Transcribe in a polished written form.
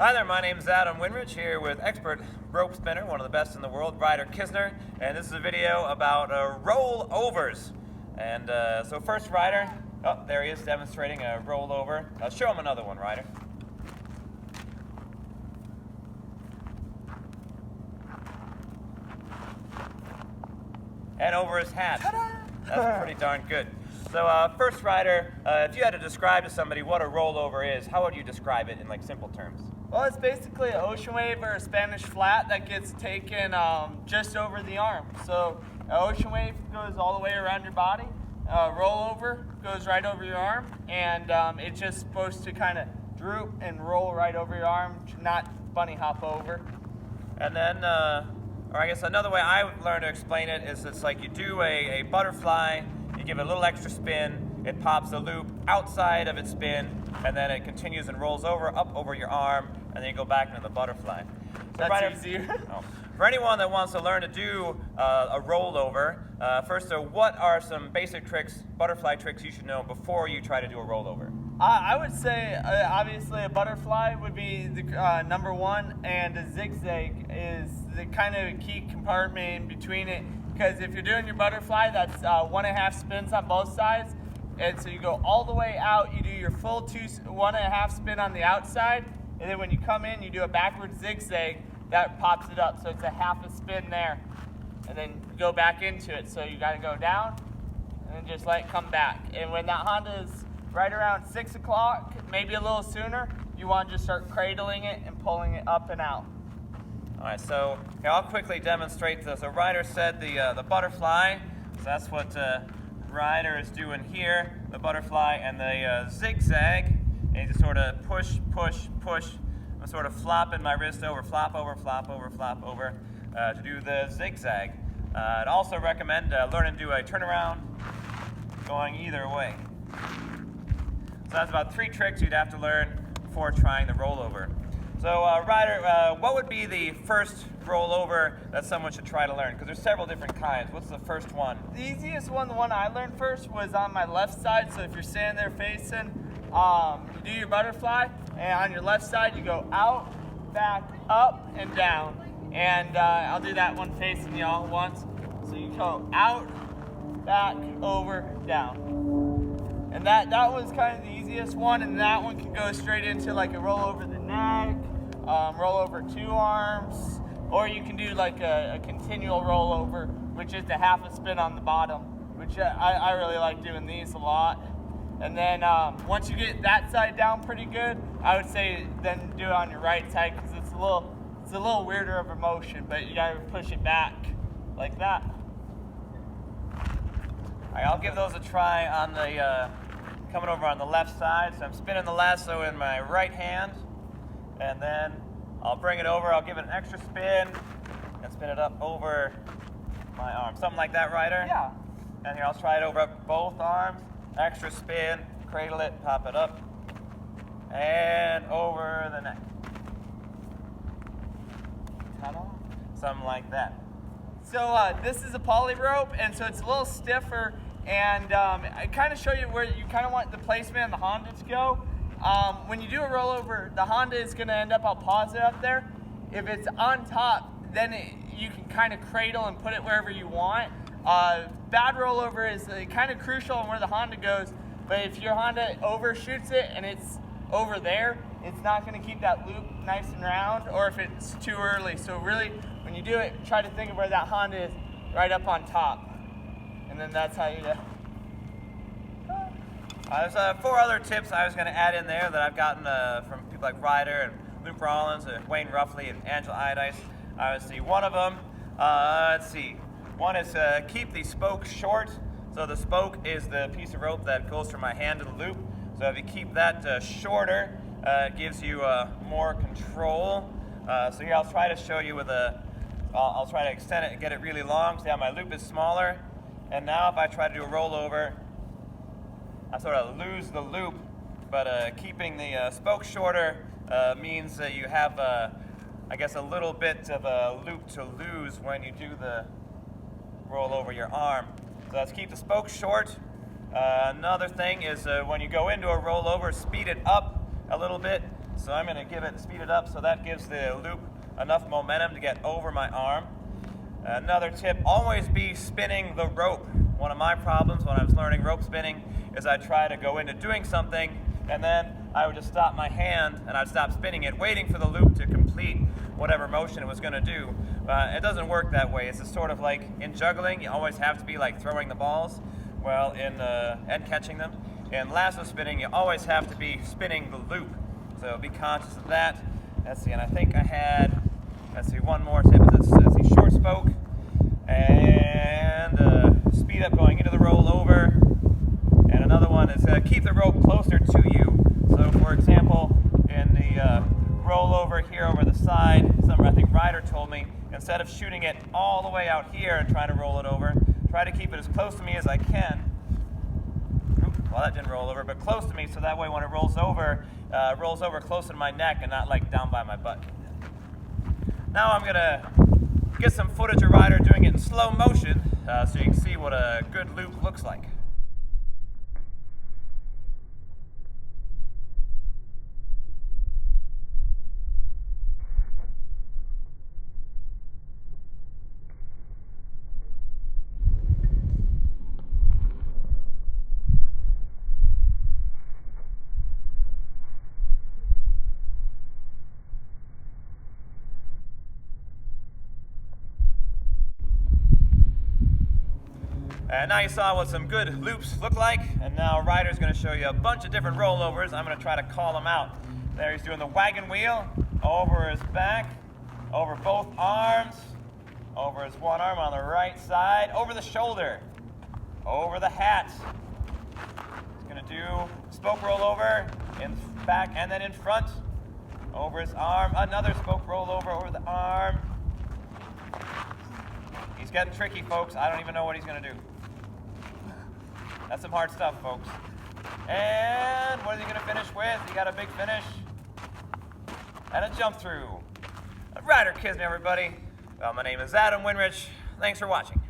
Hi there, my name is Adam Winrich here with expert rope spinner, one of the best in the world, Rider Kiesner, and this is a video about rollovers. And so first Rider, oh, there he is demonstrating a rollover. Show him another one, Rider. And over his hat. That's pretty darn good. So first Rider, if you had to describe to somebody what a rollover is, how would you describe it in like simple terms? Well, it's basically an ocean wave or a Spanish flat that gets taken just over the arm. So an ocean wave goes all the way around your body. Rollover goes right over your arm, and it's just supposed to kind of droop and roll right over your arm, not bunny hop over. And then, or I guess another way I learned to explain it is it's like you do a butterfly, you give it a little extra spin, it pops a loop outside of its spin, and then it continues and rolls over, up over your arm, and then you go back into the butterfly. So That's easier. For anyone that wants to learn to do a rollover, first, what are some basic tricks, butterfly tricks you should know before you try to do a rollover? I would say, obviously, a butterfly would be the number one, and a zigzag is the kind of key compartment in between it. Because if you're doing your butterfly, that's 1.5 spins on both sides. And so you go all the way out, you do your full 1.5 spin on the outside, and then when you come in, you do a backward zigzag, that pops it up. So it's a half a spin there. And then you go back into it. So you got to go down, and then just let it come back. And when that Honda is right around 6 o'clock, maybe a little sooner, you want to just start cradling it and pulling it up and out. All right, so here, I'll quickly demonstrate this. So Rider said the butterfly, so that's what Rider is doing here, the butterfly, and the zigzag, and you just sort of push, push, push. I'm sort of flopping my wrist over, flop over, flop over, flop over to do the zigzag. I'd also recommend learning to do a turnaround going either way. So that's about 3 tricks you'd have to learn before trying the rollover. So Rider, what would be the first rollover that someone should try to learn? Because there's several different kinds. What's the first one? The easiest one, the one I learned first, was on my left side. So if you're standing there facing, you do your butterfly, and on your left side you go out, back, up, and down. And I'll do that one facing y'all once. So you go out, back, over, down. And that was kind of the easiest one, and that one can go straight into like a roll over the neck, roll over 2 arms, or you can do like a continual rollover, which is a half a spin on the bottom, which I really like doing these a lot. And then once you get that side down pretty good, I would say then do it on your right side, because it's a little weirder of a motion, but you gotta push it back like that. All right, I'll give those a try on the coming over on the left side. So I'm spinning the lasso in my right hand, and then I'll bring it over. I'll give it an extra spin and spin it up over my arm. Something like that, Rider? Yeah. And here, I'll try it over up both arms. Extra spin, cradle it, pop it up, and over the neck. Ta-da. Something like that. So this is a poly rope, and so it's a little stiffer, and I kind of show you where you kind of want the placement of the Honda to go. When you do a rollover, the Honda is going to end up, I'll pause it up there. If it's on top, then you can kind of cradle and put it wherever you want. Bad rollover is kind of crucial on where the Honda goes, but if your Honda overshoots it and it's over there, it's not going to keep that loop nice and round, or if it's too early. So really, when you do it, try to think of where that Honda is right up on top. And then that's how you do it. There's 4 other tips I was going to add in there that I've gotten from people like Rider and Luke Rollins, Wayne Ruffley, and Angela Iodice. Obviously, one of them, let's see. One is keep the spoke short. So the spoke is the piece of rope that goes from my hand to the loop. So if you keep that shorter, it gives you more control. So here, I'll try to show you with I'll try to extend it and get it really long. See how my loop is smaller? And now if I try to do a rollover, I sort of lose the loop, but keeping the spoke shorter means that you have, I guess, a little bit of a loop to lose when you do the roll over your arm. So let's keep the spokes short. Another thing is when you go into a rollover, speed it up a little bit So I'm going to speed it up so that gives the loop enough momentum to get over my arm. Another tip, always be spinning the rope. One of my problems when I was learning rope spinning is I try to go into doing something and then I would just stop my hand and I'd stop spinning it, waiting for the loop to complete whatever motion it was going to do. It doesn't work that way. It's just sort of like in juggling, you always have to be like throwing the balls and catching them. In lasso spinning, you always have to be spinning the loop. So be conscious of that. Let's see, and I think I had, one more tip. Let's see, short spoke and speed up going into the rollover. And another one is keep the rope closer to you. So for example, in the rollover here over the side, I think Rider told me, instead of shooting it all the way out here and trying to roll it over, try to keep it as close to me as I can. Well, that didn't roll over, but close to me, so that way when it rolls over close to my neck and not like down by my butt. Now I'm gonna get some footage of Rider doing it in slow motion so you can see what a good loop looks like. And now you saw what some good loops look like, and now Rider's going to show you a bunch of different rollovers. I'm going to try to call them out. There he's doing the wagon wheel, over his back, over both arms, over his one arm on the right side, over the shoulder, over the hat. He's going to do spoke rollover in back and then in front, over his arm, another spoke rollover over the arm. He's getting tricky, folks. I don't even know what he's going to do. That's some hard stuff, folks. And what is he going to finish with? He got a big finish. And a jump through. Rider Kiesner, everybody. Well, my name is Adam Winrich. Thanks for watching.